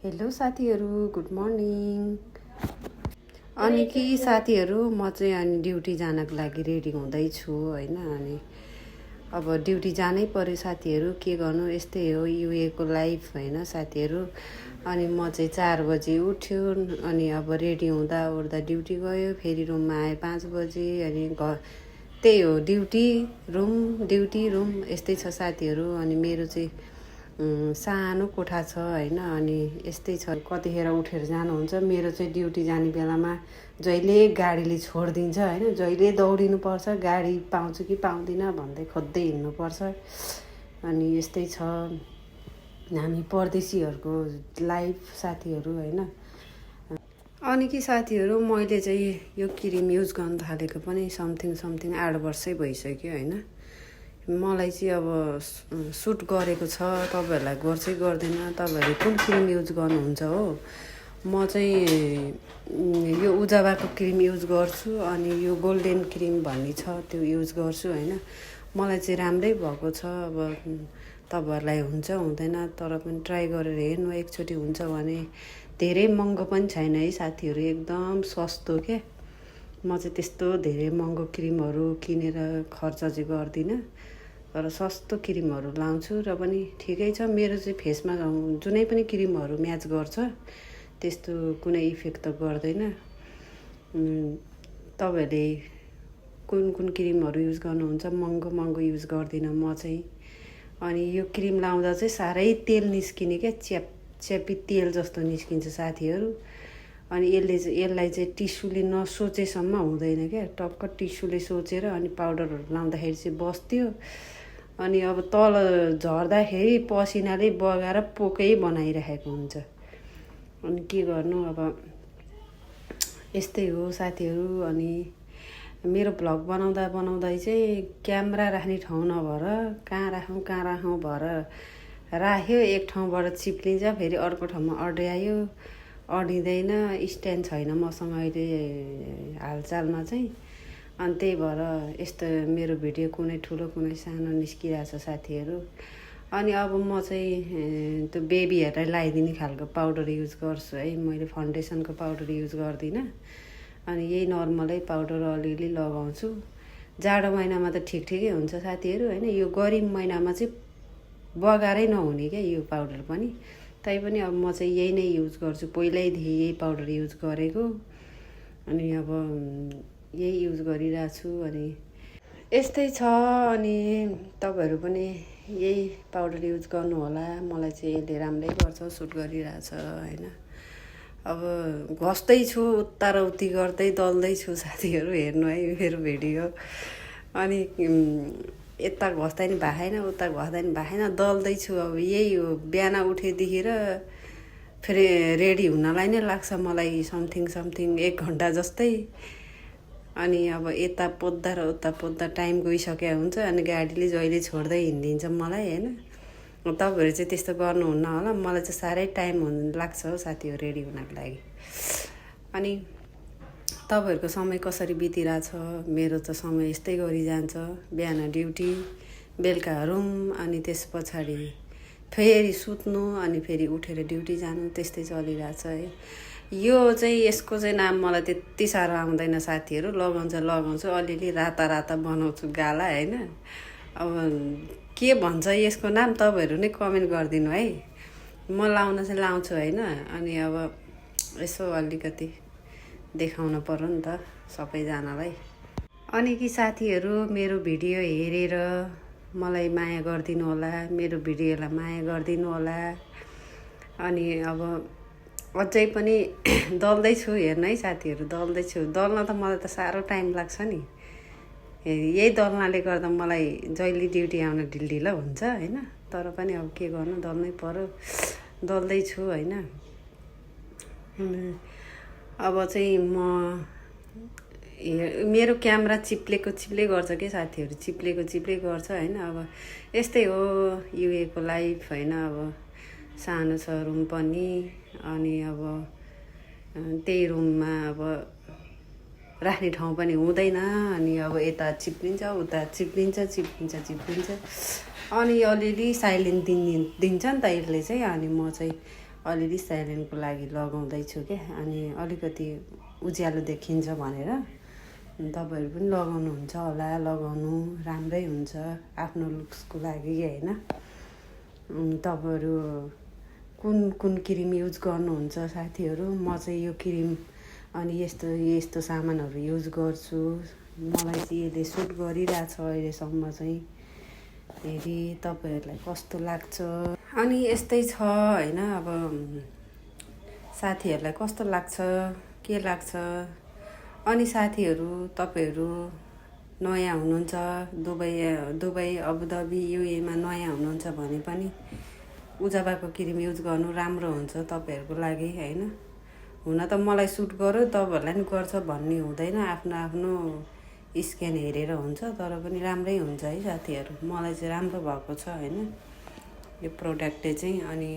Hello साथीहरू, good morning. अनि कि साथीहरू, म चाहिँ अनि ड्युटी जानको लागि रेडी हुँदैछु होइन। अनि अब ड्युटी जानै पर्यो साथीहरू, के गर्नु, यस्तै हो युएको लाइफ होइन साथीहरू। अनि म चाहिँ 4 बजी उठ्यो, अनि अब रेडी हुँदा ओर्दा ड्युटी गयो, फेरि रुममा आएँ 5 बजी। अनि त्यही हो, ड्युटी रुम यस्तै छ साथीहरू। अनि मेरो चाहिँ सानो कोठा छ होइन। अनि यस्तै छ, कतिखेर उठेर जानुहुन्छ। मेरो चाहिँ ड्युटी जाने बेलामा जहिले गाडीले छोडिदिन्छ होइन, जहिले दौडिनुपर्छ, गाडी पाउँछु कि पाउँदिनँ भन्दै खोज्दै हिँड्नुपर्छ। अनि यस्तै छ हामी परदेशीहरूको लाइफ साथीहरू होइन। अनि कि साथीहरू, मैले चाहिँ यो क्रिम युज गर्न थालेको पनि समथिङ 8 वर्षै भइसक्यो होइन। मलाई चाहिँ अब सुट गरेको छ, तपाईँहरूलाई गर्छ गर्दैन, तपाईँहरूले कुन क्रिम युज गर्नुहुन्छ हो। म चाहिँ यो उजाबाको क्रिम युज गर्छु, अनि यो गोल्डन क्रिम भन्ने छ त्यो युज गर्छु होइन। मलाई चाहिँ राम्रै भएको छ। अब तपाईँहरूलाई हुन्छ हुँदैन, तर पनि ट्राई गरेर हेर्नु, एकचोटि हुन्छ भने। धेरै महँगो पनि छैन है साथीहरू, एकदम सस्तो क्या। म चाहिँ त्यस्तो धेरै महँगो क्रिमहरू किनेर खर्च चाहिँ गर्दिनँ, तर सस्तो क्रिमहरू लाउँछु र पनि ठिकै छ। मेरो चाहिँ फेसमा जुनै पनि क्रिमहरू म्याच गर्छ, त्यस्तो कुनै इफेक्ट त गर्दैन। तपाईँहरूले कुन क्रिमहरू युज गर्नुहुन्छ? महँगो युज गर्दिनँ म चाहिँ। अनि यो क्रिम लाउँदा चाहिँ साह्रै तेल निस्किने क्या, च्यापी तेल जस्तो निस्किन्छ साथीहरू। अनि यसलाई चाहिँ टिस्युले नसोचेसम्म हुँदैन क्या, टक्क टिस्युले सोचेर अनि पाउडरहरू लाउँदाखेरि चाहिँ बस्थ्यो। अनि अब तल झर्दाखेरि पसिनाले बगाएर पोकै बनाइरहेको हुन्छ। अनि के गर्नु, अब यस्तै हो साथीहरू। अनि मेरो भ्लग बनाउँदै चाहिँ क्यामेरा राख्ने ठाउँ नभएर कहाँ राखौँ भएर राख्यो, एक ठाउँबाट चिप्लिन्छ, फेरि अर्को ठाउँमा अड्यायो, अडिँदैन, स्ट्यान्ड छैन मसँग अहिले हालचालमा चाहिँ। अनि त्यही भएर यस्तो मेरो भिडियो कुनै ठुलो कुनै सानो निस्किरहेछ साथीहरू। अनि अब म चाहिँ त्यो बेबीहरूलाई लगाइदिने खालको पाउडर युज गर्छु है। मैले फाउन्डेसनको पाउडर युज गर्दिनँ, अनि यही नर्मलै पाउडर अलिअलि लगाउँछु। जाडो महिनामा त ठिकै हुन्छ साथीहरू होइन। यो गरिब महिनामा चाहिँ बगारै नहुने क्या यो पाउडर पनि। तैपनि अब म चाहिँ यही नै युज गर्छु, पहिल्यैदेखि यही पाउडर युज गरेको। अनि अब यही युज गरिरहेको छु। अनि यस्तै छ। अनि तपाईँहरू पनि यही पाउडर युज गर्नु होला। मलाई चाहिँ यसले राम्रै गर्छ, सुट गरिरहेछ होइन। अब घस्दैछु, उत्ता र उति गर्दै दल्दैछु साथीहरू, हेर्नु है मेरो भिडियो। अनि यता घस्दा नि भएन, उता घस्दा नि भएन, दल्दैछु। अब यही हो, बिहान उठेदेखि र फेरि रेडी हुनलाई नै लाग्छ मलाई समथिङ 1 घन्टा जस्तै। अनि अब यता पोद्दा र उता पोद्दा टाइम गइसक्यो हुन्छ। अनि गाडीले जहिले छोड्दै हिँडिदिन्छ मलाई होइन। तपाईँहरू चाहिँ त्यस्तो गर्नुहुन्न होला, मलाई चाहिँ साह्रै टाइम लाग्छ हो साथीहरू रेडी हुनको लागि। अनि तपाईँहरूको समय कसरी बितिरहेछ? मेरो त समय यस्तै गरी जान्छ, बिहान ड्युटी, बेलुका रुम, अनि त्यस पछाडि फेरि सुत्नु, अनि फेरि उठेर ड्युटी जानु, त्यस्तै चलिरहेछ है। यो चाहिँ यसको चाहिँ नाम मलाई त्यति साह्रो आउँदैन साथीहरू, लगाउँछु अलिअलि राता बनाउँछु गाला होइन। अब के भन्छ यसको नाम, तपाईँहरू नै कमेन्ट गरिदिनु है। म लाउन चाहिँ लाउँछु होइन। अनि अब यसो अलिकति देखाउन पर्यो नि त सबैजनालाई। अनि कि साथीहरू, मेरो भिडियो हेरेर मलाई माया गरिदिनु होला, मेरो भिडियोलाई माया गरिदिनु होला। अनि अब अझै पनि दल्दैछु, हेर्नु है साथीहरू, दल्दैछु। दल्न त मलाई त साह्रो टाइम लाग्छ नि। यही दल्नाले गर्दा मलाई जहिले ड्युटी आउन ढिलो हुन्छ होइन। तर पनि अब के गर्नु, दल्नै पर्यो, दल्दैछु होइन। अब चाहिँ मेरो क्यामेरा चिप्ले गर्छ कि साथीहरू, चिप्ले गर्छ होइन। अब यस्तै हो युएको लाइफ होइन। अब सानो छ रुम पनि, अनि अब त्यही रुममा अब राख्ने ठाउँ पनि हुँदैन। अनि अब यता चिप्लिन्छ, उता चिप्लिन्छ, अनि अलिअलि साइलेन्ट दिन्छ नि त यसले चाहिँ। अनि म चाहिँ अलिअलि साइलेन्टको लागि लगाउँदैछु क्या। अनि अलिकति उज्यालो देखिन्छ भनेर तपाईँहरू पनि लगाउनुहुन्छ होला, लगाउनु राम्रै हुन्छ आफ्नो लुक्सको लागि होइन। तपाईँहरू कुन कुन क्रिम युज गर्नुहुन्छ साथीहरू? म चाहिँ यो क्रिम अनि यस्तो यस्तो सामानहरू युज गर्छु, मलाई चाहिँ यसले सुट गरिरहेछ अहिलेसम्म चाहिँ। फेरि तपाईँहरूलाई कस्तो लाग्छ? अनि यस्तै छ होइन। अब साथीहरूलाई कस्तो लाग्छ, के लाग्छ? अनि साथीहरू तपाईँहरू नयाँ हुनुहुन्छ, दुबई अबुधाबी युएमा नयाँ हुनुहुन्छ भने पनि उजाबाको क्रिम युज गर्नु राम्रो हुन्छ तपाईँहरूको लागि होइन। हुन त मलाई सुट गर्यो, तपाईँहरूलाई नि गर्छ भन्ने हुँदैन, आफ्नो आफ्नो स्किन हेरेर हुन्छ। तर पनि राम्रै हुन्छ है साथीहरू, मलाई चाहिँ राम्रो भएको छ होइन यो प्रोडक्टले चाहिँ। अनि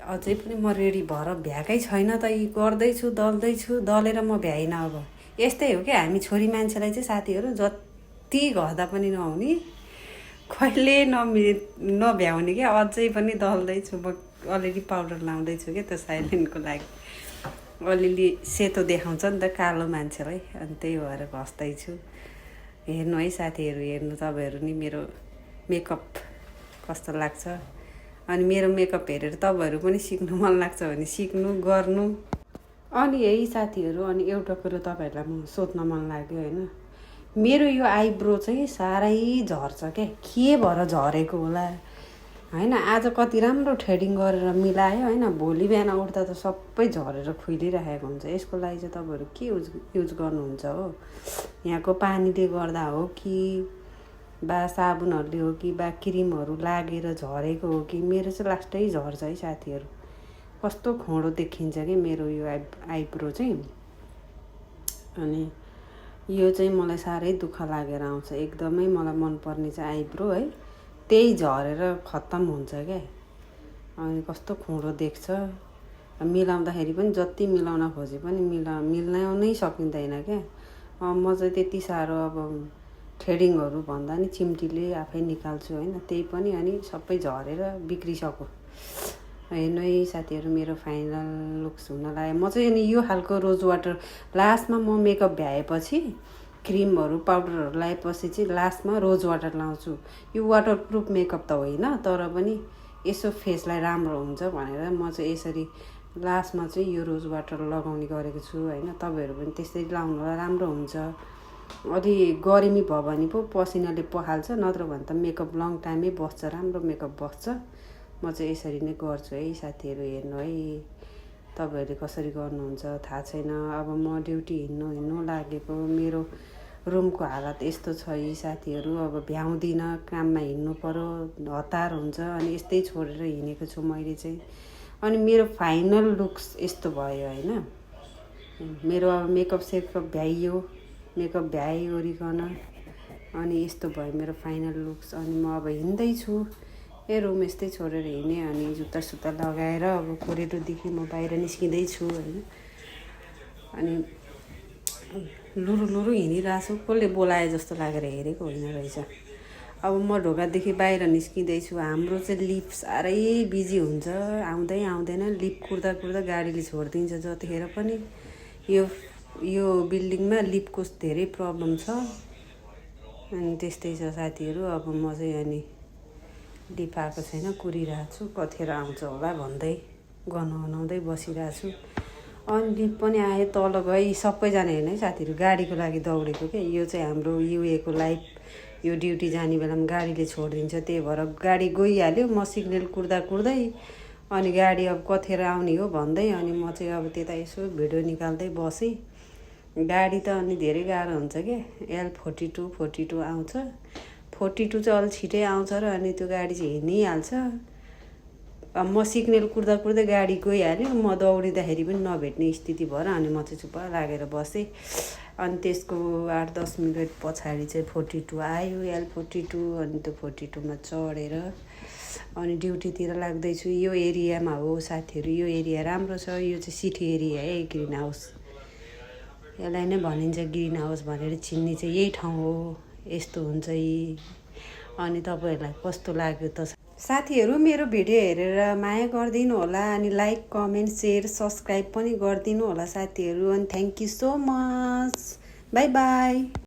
अझै पनि म रेडी भएर भ्याएकै छैन त, यी गर्दैछु दलेर म भ्याइनँ। अब यस्तै हो क्या हामी छोरी मान्छेलाई चाहिँ साथीहरू, जति गर्दा पनि नहुने, कहिले नभ्याउने क्या। अझै पनि दल्दैछु म, अलिअलि पाउडर लाउँदैछु क्या त्यो साइलेन्टको लागि। अलिअलि सेतो देखाउँछ नि त कालो मान्छेलाई, अनि त्यही भएर घस्दैछु। हेर्नु है साथीहरू, हेर्नु तपाईँहरू नि मेरो मेकअप कस्तो लाग्छ। अनि मेरो मेकअप हेरेर तपाईँहरू पनि सिक्नु मन लाग्छ भने सिक्नु गर्नु। अनि यही साथीहरू, अनि एउटा कुरो तपाईँहरूलाई म सोध्न मन लाग्यो होइन। मेरो यो आइब्रो चाहिँ साह्रै झर्छ क्या, के भएर झरेको होला होइन। आज कति राम्रो थ्रेडिङ गरेर मिलायो होइन, भोलि बिहान उठ्दा त सबै झरेर खुइलिरहेको हुन्छ। यसको लागि चाहिँ तपाईँहरू के युज गर्नुहुन्छ हो? यहाँको पानीले गर्दा हो कि बा साबुनहरूले हो कि बा क्रिमहरू लागेर झरेको हो कि? मेरो चाहिँ लास्टै झर्छ है साथीहरू, कस्तो खोँडो देखिन्छ कि मेरो यो आइब्रो चाहिँ। अनि यो चाहिँ मलाई साह्रै दुःख लागेर आउँछ, एकदमै मलाई मनपर्ने चाहिँ आइब्रो है, त्यही झरेर खत्तम हुन्छ क्या। अनि कस्तो खोँडो देख्छ, मिलाउँदाखेरि पनि जति मिलाउन खोजे पनि मिल्नै सकिँदैन क्या। म चाहिँ त्यति साह्रो अब थ्रेडिङहरू भन्दा नि चिम्टीले आफै निकाल्छु होइन, त्यही पनि अनि सबै झरेर बिग्रिसक्यो। हेर्नु है साथीहरू, मेरो फाइनल लुक्स हुन लाग्यो। म चाहिँ अनि यो खालको रोज वाटर लास्टमा म मेकअप भ्याएपछि, क्रिमहरू पाउडरहरू लगाएपछि चाहिँ लास्टमा रोज वाटर लाउँछु। यो वाटरप्रुफ मेकअप त होइन, तर पनि यसो फेसलाई राम्रो हुन्छ भनेर म चाहिँ यसरी लास्टमा चाहिँ यो रोज वाटर लगाउने गरेको छु होइन। तपाईँहरू पनि त्यसरी लाउनु होला, राम्रो हुन्छ। अलि गर्मी भयो भने पो पसिनाले पखाल्छ, नत्र भने त मेकअप लङ टाइमै बस्छ, राम्रो मेकअप बस्छ। म चाहिँ यसरी नै गर्छु है साथीहरू। हेर्नु है तपाईँहरूले कसरी गर्नुहुन्छ थाहा छैन। अब म ड्युटी हिँड्नु लागेको, मेरो रुमको हालत यस्तो छ यी साथीहरू। अब भ्याउँदिनँ, काममा हिँड्नु पर्यो, हतार हुन्छ, अनि यस्तै छोडेर हिँडेको छु मैले चाहिँ। अनि मेरो फाइनल लुक्स यस्तो भयो होइन। मेरो अब मेकअप सेकअप भ्याइयो, मेकअप भ्याइओरिकन अनि यस्तो भयो मेरो फाइनल लुक्स। अनि म अब हिँड्दैछु, रुम यस्तै छोडेर हिँडेँ। अनि जुत्ता सुत्ता लगाएर अब कोरिडोरदेखि म बाहिर निस्किँदैछु होइन। अनि लुरु हिँडिरहेको छु, कसले बोलाए जस्तो लागेर हेरेको होइन रहेछ। अब म ढोकादेखि बाहिर निस्किँदैछु। हाम्रो चाहिँ लिफ्ट साह्रै बिजी हुन्छ, आउँदैन। लिफ्ट कुर्दा गाडीले छोडिदिन्छ जतिखेर पनि। यो बिल्डिङमा लिफ्टको धेरै प्रब्लम छ। अनि त्यस्तै छ साथीहरू। अब म चाहिँ अनि लिफ्ट आएको छैन, कुरिरहेको छु, कतिखेर आउँछ होला भन्दै गनाउँदै बसिरहेको छु। अनि लिफ्ट पनि आयो, तल गई सबैजना हेर्नु है साथीहरू, गाडीको लागि दौडेको क्या। यो चाहिँ हाम्रो युएको लाइफ, यो ड्युटी जाने बेलामा गाडीले छोडिदिन्छ, त्यही भएर गाडी गइहाल्यो। म सिग्नल कुर्दै अनि गाडी अब कतिखेर आउने हो भन्दै अनि म चाहिँ अब त्यता यसो भिडियो निकाल्दै बसेँ। गाडी त अनि धेरै गाह्रो हुन्छ क्या, L42 आउँछ। 42 चाहिँ अलि छिटै आउँछ र अनि त्यो गाडी चाहिँ हिँडिहाल्छ। अब म सिग्नल कुर्दा गाडी गइहाल्यो, म दौडिँदाखेरि पनि नभेट्ने स्थिति भएर अनि म चाहिँ चुप्प लागेर बसेँ। अनि त्यसको 8-10 मिनट पछाडि चाहिँ 42 आयो, L42। अनि त्यो 42मा चढेर अनि ड्युटीतिर लाग्दैछु। यो एरियामा हो साथीहरू, यो एरिया राम्रो छ। यो चाहिँ सिटी एरिया है, ग्रिन हाउस, यसलाई नै भनिन्छ ग्रिन हाउस भनेर चिन्ने चाहिँ यही ठाउँ हो। यस्तो हुन्छ यी। अनि तपाईँहरूलाई कस्तो लाग्यो त साथीहरू मेरो भिडियो हेरेर माया गरिदिनु होला अनि लाइक कमेन्ट सेयर सब्सक्राइब पनि गरिदिनु होला साथीहरू अनि thank you so much by by